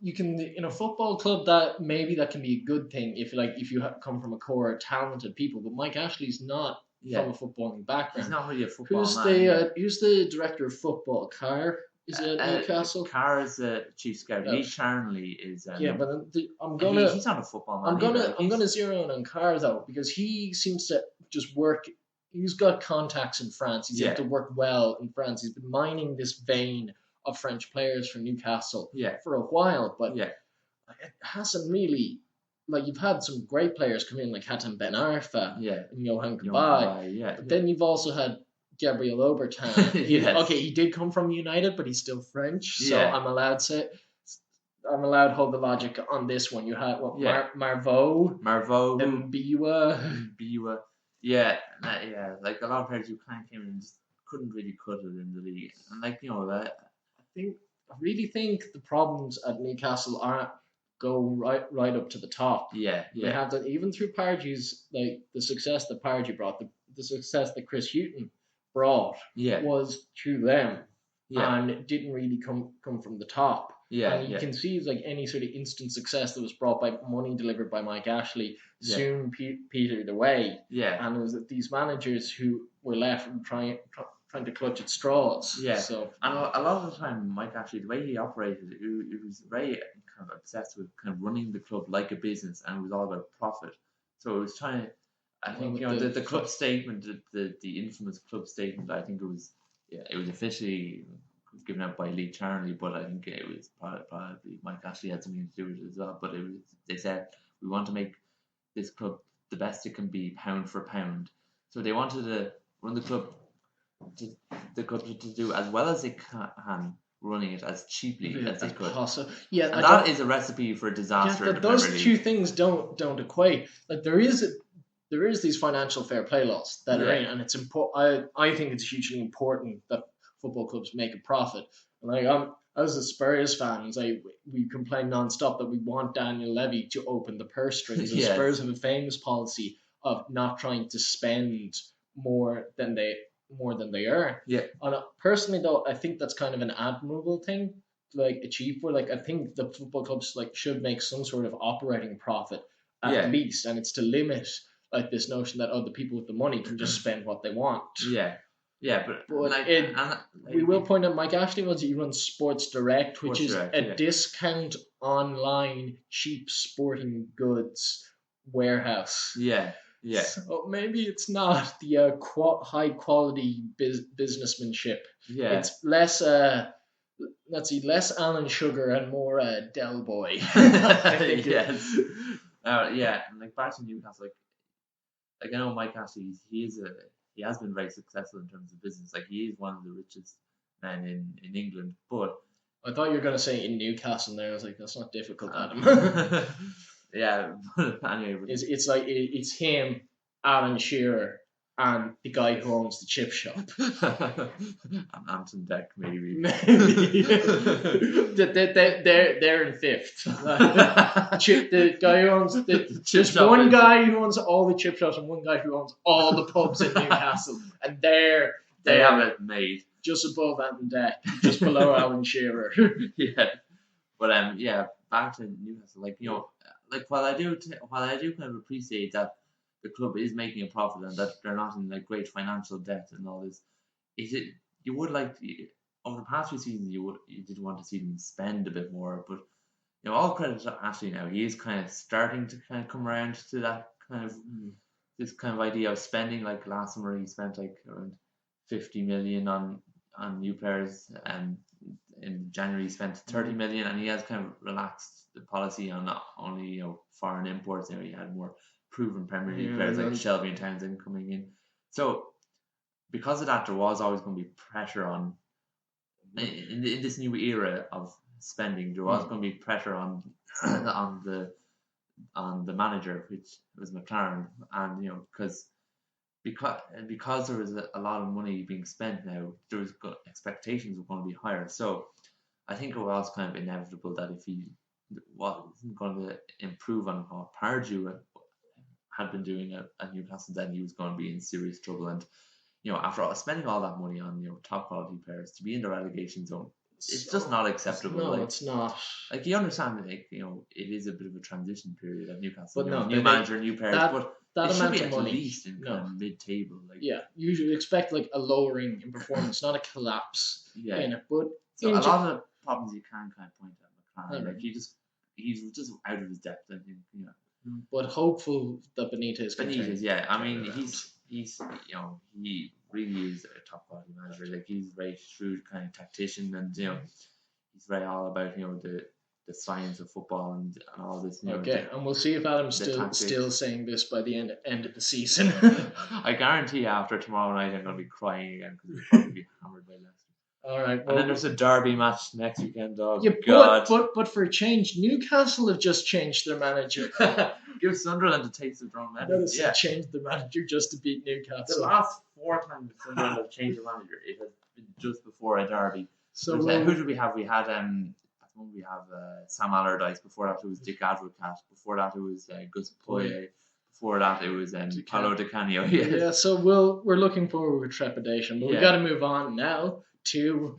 you can, in a football club, that can be a good thing if you come from a core of talented people. But Mike Ashley's not from a footballing background. He's not really a football Who's the director of football? Carr? Is it Newcastle? Carr is the chief scout. Lee Charnley is. He's not a football man. I'm gonna zero in on Carr though, because he seems to just work. He's got contacts in France. He's able to work well in France. He's been mining this vein of French players for Newcastle for a while, but it hasn't really. Like, you've had some great players come in, like Hatem Ben Arfa and Johan Cabaye. But then you've also had Gabriel Obertan. He did come from United, but he's still French, so I'm allowed to hold the logic on this one. You had Marveau, and Biwa. Like a lot of players who kind of came in and just couldn't really cut it in the league. And I really think the problems at Newcastle go right up to the top. They have that, even through Pardew's, like the success that Pardew brought, the success that Chris Hughton brought was through them, and it didn't really come from the top. And you can see, like, any sort of instant success that was brought by money delivered by Mike Ashley soon petered away. And it was these managers who were left trying to clutch at straws. Yeah. So And a lot of the time, Mike Ashley, the way he operated, he was very kind of obsessed with kind of running the club like a business, and it was all about profit. So it was trying to, I think, with the club statement, the infamous club statement, I think it was officially given out by Lee Charnley, but I think it was probably Mike Ashley had something to do with it as well. But they said, we want to make this club the best it can be, pound for pound. So they wanted to run the club to do as well as they can, running it as cheaply as they could. Yeah, and that is a recipe for disaster. Yeah, those two things don't equate. Like there is these financial fair play laws that are in, and it's important. I think it's hugely important that football clubs make a profit. And like as a Spurs fan, it's like we complain nonstop that we want Daniel Levy to open the purse strings. And Spurs have a famous policy of not trying to spend more than they earn. Yeah. And personally, though, I think that's kind of an admirable thing to achieve for. I think the football clubs should make some sort of operating profit at least, and it's to limit this notion that the people with the money can just spend what they want. Yeah, but we will point out Mike Ashley runs Sports Direct, which is a discount online cheap sporting goods warehouse. Yeah. So maybe it's not the high quality businessmanship. Yeah. It's less less Alan Sugar and more Del Boy. Yes. And back to Newcastle, I know Mike Ashley, he has been very successful in terms of business. He is one of the richest men in England. But I thought you were going to say in Newcastle there. I was like, that's not difficult, Adam. Yeah, but anyway. It's him, Alan Shearer, and the guy who owns the chip shop. And Anton Deck, maybe. Maybe. They're in fifth. The guy who owns there's one guy who owns all the chip shops and one guy who owns all the pubs in Newcastle, and they have it made just above Anton Deck, just below Alan Shearer. Yeah, but back to Newcastle. While I do kind of appreciate that the club is making a profit and that they're not in great financial debt and all this, you would over the past few seasons you did want to see them spend a bit more, but all credit to Ashley now. He is kind of starting to kind of come around to that kind of this kind of idea of spending. Last summer he spent around 50 million on new players, and in January he spent 30 million, and he has kind of relaxed the policy on not only foreign imports. He had more proven Premier League players like Shelby and Townsend coming in. So because of that, there was always going to be pressure on in this new era of spending. There was going to be pressure on the manager, which was McLaren, and because there was a lot of money being spent now, there was expectations were going to be higher. So I think it was kind of inevitable that if he wasn't going to improve on what Pardew had been doing at Newcastle, then he was going to be in serious trouble. And after spending all that money on top quality players to be in the relegation zone, it's just not acceptable. No, it's not. You understand that it is a bit of a transition period at Newcastle. But new manager, new players, but that it should amount be of at money, least in kind of mid-table. You should expect a lowering in performance, not a collapse in it. But so a lot of the problems you can kind of point at McLaren, he's just out of his depth. I think, But hopeful that Benitez. I mean, he's he really is a top quality manager. He's a very shrewd kind of tactician, and he's very all about the science of football and all this. And we'll see if Adam's still saying this by the end of the season. I guarantee after tomorrow night I'm going to be crying again because we'll probably be hammered by Leicester. All right. And then there's a derby match next weekend. Oh yeah, God! But for a change, Newcastle have just changed their manager. Give Sunderland a taste of their own manager. Changed the manager just to beat Newcastle. The last 4 times Sunderland have changed the manager, it has been just before a derby. So who did we have? We had we have Sam Allardyce. Before that, it was Dick Advocat. Before that, it was Gus Poyet. Before that, it was Paolo Di Canio. Yeah. So we're looking forward with trepidation, but we got to move on now to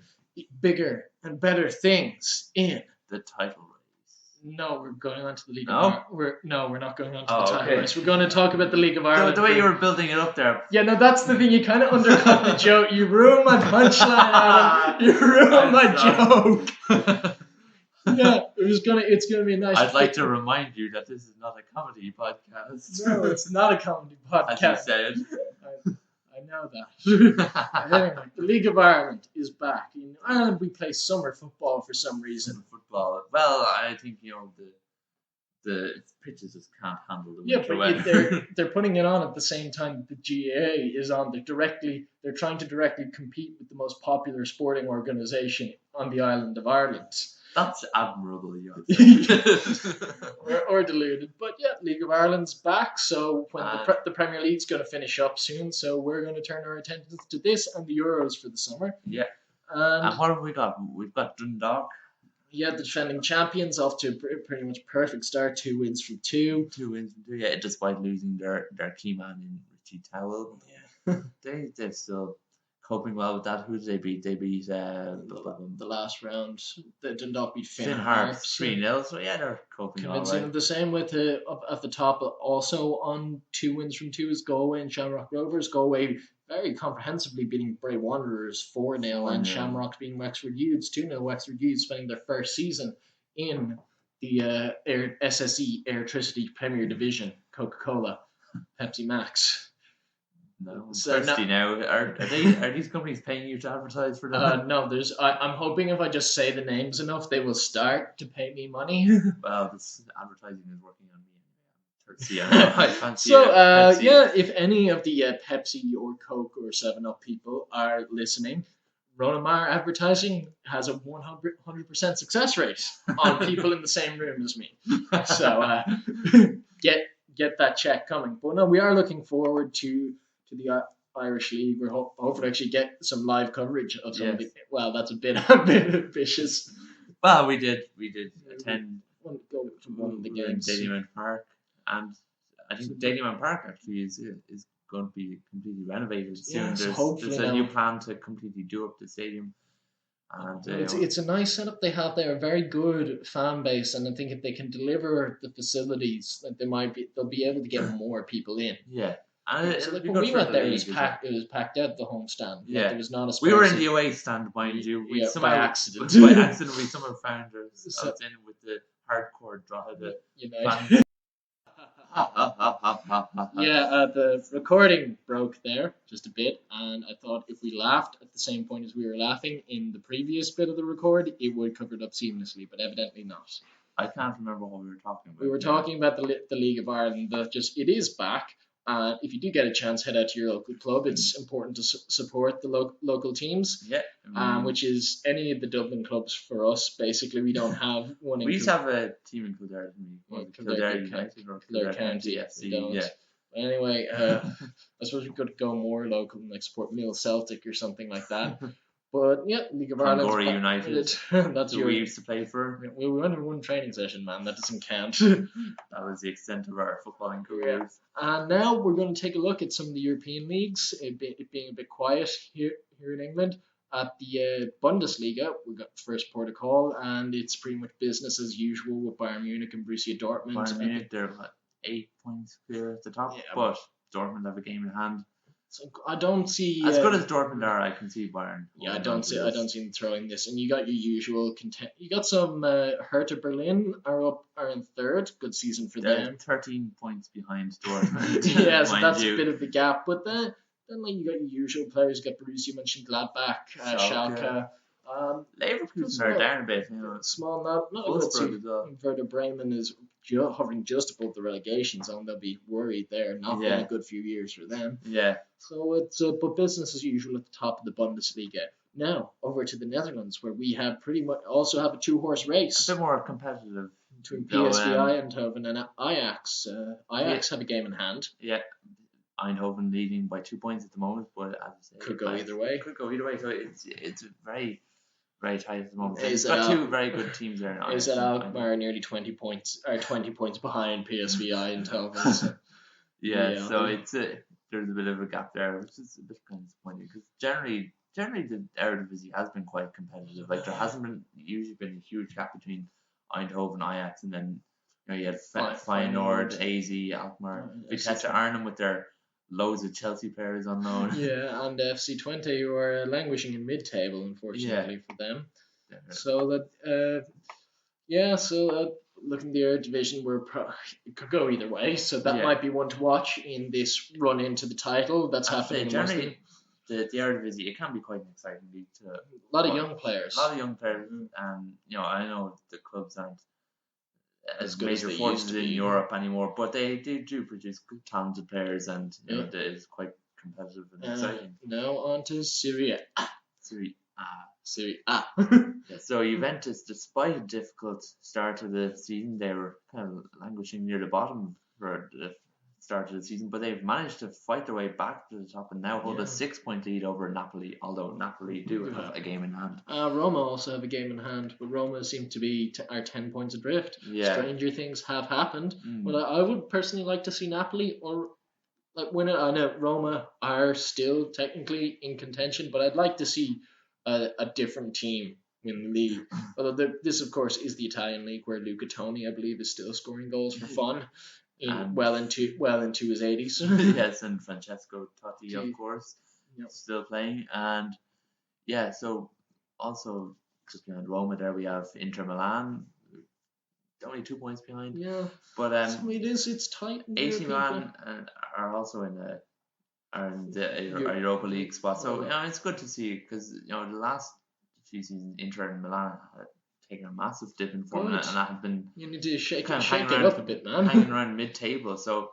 bigger and better things in the title race. No, we're going on to the League No? of Ireland. We're not going on to Oh, the title okay. race. We're going to talk about the League of Ireland. The way you were building it up there. Yeah, no, that's the thing. You kind of undercut the joke. You ruined my punchline, Adam. You ruined my joke. Yeah, it's gonna be a nice. I'd like to remind you that this is not a comedy podcast. No, it's not a comedy As you podcast. said. I know that. Anyway, the League of Ireland is back. In Ireland, we play summer football for some reason. Football. Well, I think the pitches just can't handle the Yeah, winter but weather. they're putting it on at the same time the GAA is on. They're trying to directly compete with the most popular sporting organisation on the island of Ireland. That's admirable, you or deluded, but yeah, League of Ireland's back. So when the Premier League's going to finish up soon, so we're going to turn our attention to this and the Euros for the summer. Yeah. And And what have we got? We've got Dundalk. yeah, the defending champions off to a pretty much perfect start. 2 wins from 2. 2 wins from 2. Yeah, despite losing their key man in Richie Towell. Yeah. They're still coping well with that. Who did they beat? They beat The last round, the Dundalk beat Finn Finn Harps Harps. 3-0. So yeah, they're coping all Convincing. right. The same with up at the top, also on 2 wins from 2 is Galway and Shamrock Rovers. Galway very comprehensively beating Bray Wanderers 4-0 and 4-0. Shamrock beating Wexford Youths 2-0. Wexford Youths spending their first season in the SSE Airtricity Premier Division, Coca-Cola, Pepsi Max. No, I'm So thirsty now. Are these companies paying you to advertise for them? No, I'm hoping if I just say the names enough, they will start to pay me money. Well, this advertising is working on me. I'm thirsty. I fancy So, Pepsi. yeah, if any of the Pepsi or Coke or 7-Up people are listening, Ronamar Advertising has a 100% success rate on people in the same room as me. So, get that check coming. But no, we are looking forward to the Irish League. We're hoping to actually get some live coverage of some of the. Well, that's a bit ambitious. Well, we did attend Go to one of the in games. Dalymount Park, and I think Dalymount Park actually is going to be completely renovated soon. Yes, There's hopefully a now. new plan to completely do up the stadium, and It's a nice setup they have there, a very good fan base, and I think if they can deliver the facilities, like they'll be able to get more people in. yeah. And So it'll like be when good we for went the there, it league was as well. packed. It was packed out the homestand. Like, Yeah. there was not a We were in space. the away stand, mind you. We Yeah, somehow, by accident. By accident, we somehow found ourselves So- in with the hardcore draw. You know. Fan- Yeah, the recording broke there just a bit, and I thought if we laughed at the same point as we were laughing in the previous bit of the record, it would cover it up seamlessly, but evidently not. I can't remember what we were talking about. We were talking about the League of Ireland. That just it is back. If you do get a chance, head out to your local club. It's important to support the local teams, Yeah. which is any of the Dublin clubs for us. Basically, we don't have one in we used to have a team in Kildare, didn't we? Yeah, Was it Kildare United or Kildare County FC? we don't. Yeah. Anyway, I suppose we could go more local and like support Mill Celtic or something like that. But yeah, League of Ireland. Clongowrie United. That's Who your. we used to play for. We went to one training session, man. That doesn't count. That was the extent of our footballing careers. And now we're going to take a look at some of the European leagues. It being a bit quiet here in England. At the Bundesliga, we got first port of call, and it's pretty much business as usual with Bayern Munich and Borussia Dortmund. Bayern Munich, they're what, 8 points clear at the top, Yeah. but Dortmund have a game in hand. So I don't see As good as Dortmund are, I can see Bayern. Yeah, I holding don't on to see. this. I don't see them throwing this. And you got your usual content. You got some Hertha Berlin are in third. Good season for They're them. 13 points behind Dortmund. Yeah, so mind that's you. a bit of the gap. But then like you got your usual players. You got Borussia Mönchengladbach, Schalke. Leverkusen are down a bit. You know. Small, not a good Wolfsburg season. as well. Werder Bremen is hovering just above the relegation zone. They'll be worried there. Not been Yeah. a good few years for them. Yeah. So it's but business as usual at the top of the Bundesliga. Now over to the Netherlands, where we have pretty much also have a 2-horse race A bit more competitive. between though, PSV Eindhoven and Ajax. Ajax have a game in hand. Yeah. Eindhoven leading by 2 points at the moment, but as you say, Could go either way. Could go either way. So it's very, very tight at the moment. Is It's got it two very good teams there. Now. Is that Alkmaar nearly 20 points behind PSV Eindhoven? So, Yeah, so Yeah. it's there's a bit of a gap there, which is a bit kind of disappointing because generally the Eredivisie has been quite competitive. Like there hasn't been usually been a huge gap between Eindhoven, Ajax, and then you had Feyenoord. Feyenoord, AZ, Alkmaar, FC Vitesse Arnhem with their loads of Chelsea players on loan. Yeah, and FC Twente, who are languishing in mid-table, unfortunately for them. So that, looking at the Eredivisie, it could go either way. So that might be one to watch in this run into the title that's happening. Generally, the Eredivisie, it can be quite an exciting league to a lot of young players. And I know the clubs aren't as good as major they forces used to in be. Europe anymore, but they do produce good, talented players, and it is quite competitive and exciting. Now on to Serie A. Serie A. Yeah, so Juventus, despite a difficult start to the season, they were kind of languishing near the bottom for the start of the season, but they've managed to fight their way back to the top and now hold a 6-point lead over Napoli, although Napoli do have a game in hand. Roma also have a game in hand, but Roma seem to be are 10 points adrift. Yeah. Stranger things have happened. But I would personally like to see Napoli or win it. I know Roma are still technically in contention, but I'd like to see a different team win the league. Although this, of course, is the Italian league where Luca Toni, I believe, is still scoring goals for fun. Well into his 80s. Yes, and Francesco Totti, of course, still playing. And so also just behind Roma there we have Inter Milan, only 2 points behind. Yeah, but it's tight. AC Milan are also in the Europa League spot. So it's good to see because the last few seasons Inter and Milan had taken a massive dip in form, and that had been you need to shake it around, up a bit, man. Hanging around mid-table. So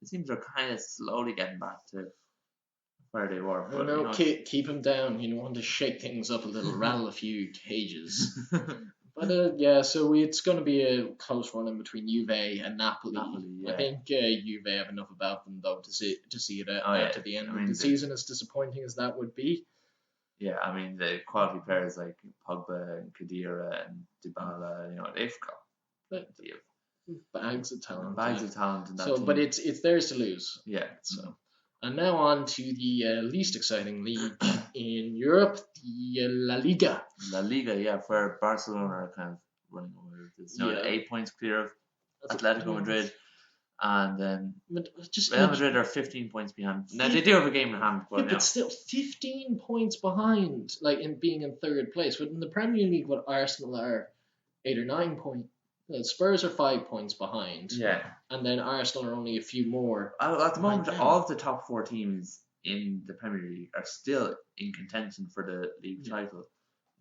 it seems they're kind of slowly getting back to where they were. But keep them down. You want to shake things up a little, rattle a few cages. But so it's going to be a close run in between Juve and Napoli. I think Juve have enough about them though to see it out to the end of the season, as disappointing as that would be. Yeah, I mean the quality players like Pogba and Khedira and Dybala, they've got bags of talent. In that team. But it's theirs to lose. Yeah. So. And now on to the least exciting league in Europe, the La Liga. La Liga, where Barcelona are kind of running away with this. 8 points clear of Atletico Madrid, and then Real Madrid are 15 points behind. Now they do have a game in hand, but still 15 points behind, in being in third place. But in the Premier League, what Arsenal are 8 or 9 points. Spurs are 5 points behind. Yeah. And then Arsenal are only a few more. At the moment, all of the top 4 teams in the Premier League are still in contention for the league title.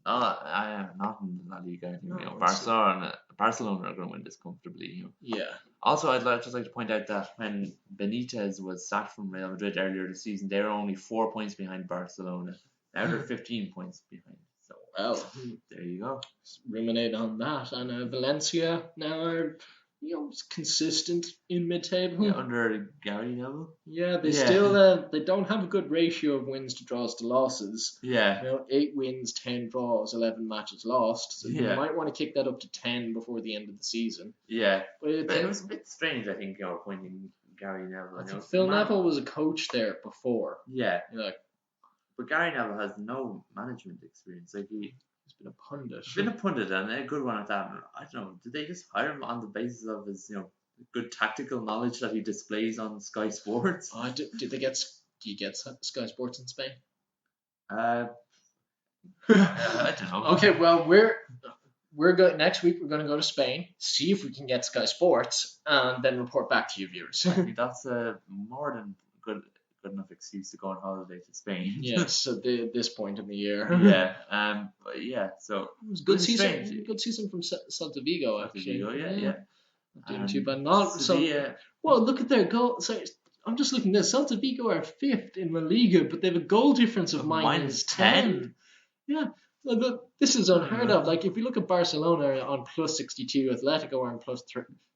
I am not in La Liga. Barcelona are going to win this comfortably. Yeah. Also, I'd just like to point out that when Benitez was sacked from Real Madrid earlier this season, they were only 4 points behind Barcelona. Now they're 15 points behind. Well, there you go. Ruminate on that. And Valencia now are, consistent in mid-table. Yeah, under Gary Neville. Yeah, they still they don't have a good ratio of wins to draws to losses. Yeah. 8 wins, 10 draws, 11 matches lost. So you might want to kick that up to 10 before the end of the season. Yeah. But it was a bit strange, I think, appointing Gary Neville. I think Phil Neville was a coach there before. Yeah. But Gary Neville has no management experience. He's been a pundit. And a good one at that. I don't know. Did they just hire him on the basis of his, good tactical knowledge that he displays on Sky Sports? Did they get? Do you get Sky Sports in Spain? I don't know. Okay, well we're going next week. We're going to go to Spain, see if we can get Sky Sports, and then report back to you viewers. I think that's more than good enough excuse to go on holiday to Spain. Yes, at this point in the year. Yeah. But so it was good season. Strange. Good season from Celta Vigo, actually. Yeah. Not doing too bad. Well, look at their goal. So I'm just looking at this. Celta Vigo are 5th in La Liga, but they have a goal difference of minus 10. Yeah. But this is unheard of. If we look at Barcelona on plus 62, Atletico are on plus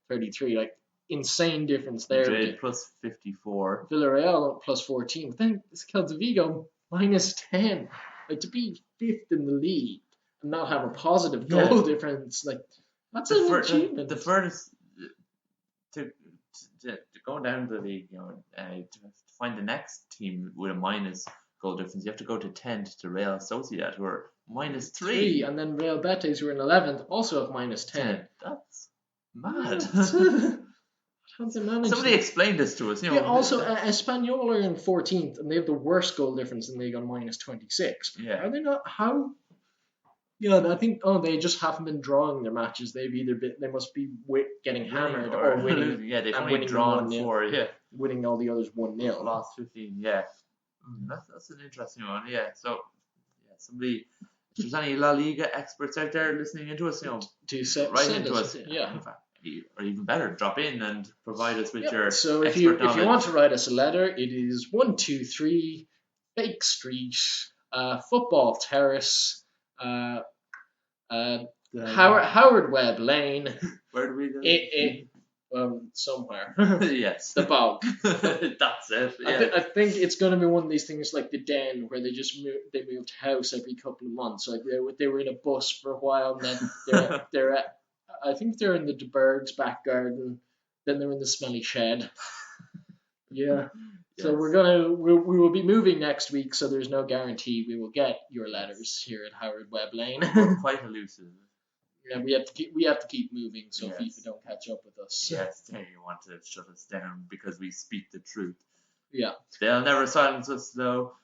33. Insane difference there. Madrid plus 54. Villarreal plus 14. But then Celta Vigo minus 10. To be 5th in the league and not have a positive goal difference, that's an achievement. The furthest to go down the league, to find the next team with a minus goal difference, you have to go to 10th to Real Sociedad, who are -3. and then Real Betis, who are in 11th, also have -10. That's mad. How they manage Somebody that? explain this to us. You know, Yeah, also, Espanyol are in 14th, and they have the worst goal difference in the league on -26. Yeah. Are they not? How? Yeah, I think. Oh, they just haven't been drawing their matches. They've either been. They must be getting hammered or winning. Yeah, they've and only winning drawn 1-0. 4. Yeah, Winning all the others 1-0. lost 15. Yeah, that's an interesting one. Yeah, so somebody. If there's any La Liga experts out there listening into us, To send into us. Yeah. In fact, or even better, drop in and provide us with Yeah, your so if expert you knowledge. want to write us a letter, it is 123 Bake Street, Football Terrace, Howard Webb Lane, Where do we go? somewhere. Yes, The Bog. That's it. Yeah. I think it's going to be one of these things like the Den, where they just moved house every couple of months. Like they were in a bus for a while, and then they're at. I think they're in the De Berg's back garden. Then they're in the Smelly Shed. Yeah. So Yes. we will be moving next week. So there's no guarantee we will get your letters here at Howard Webb Lane. We're quite elusive. Yeah, we have to keep moving so Yes. FIFA don't catch up with us. Yes, they want to shut us down because we speak the truth. Yeah. They'll never silence us, though.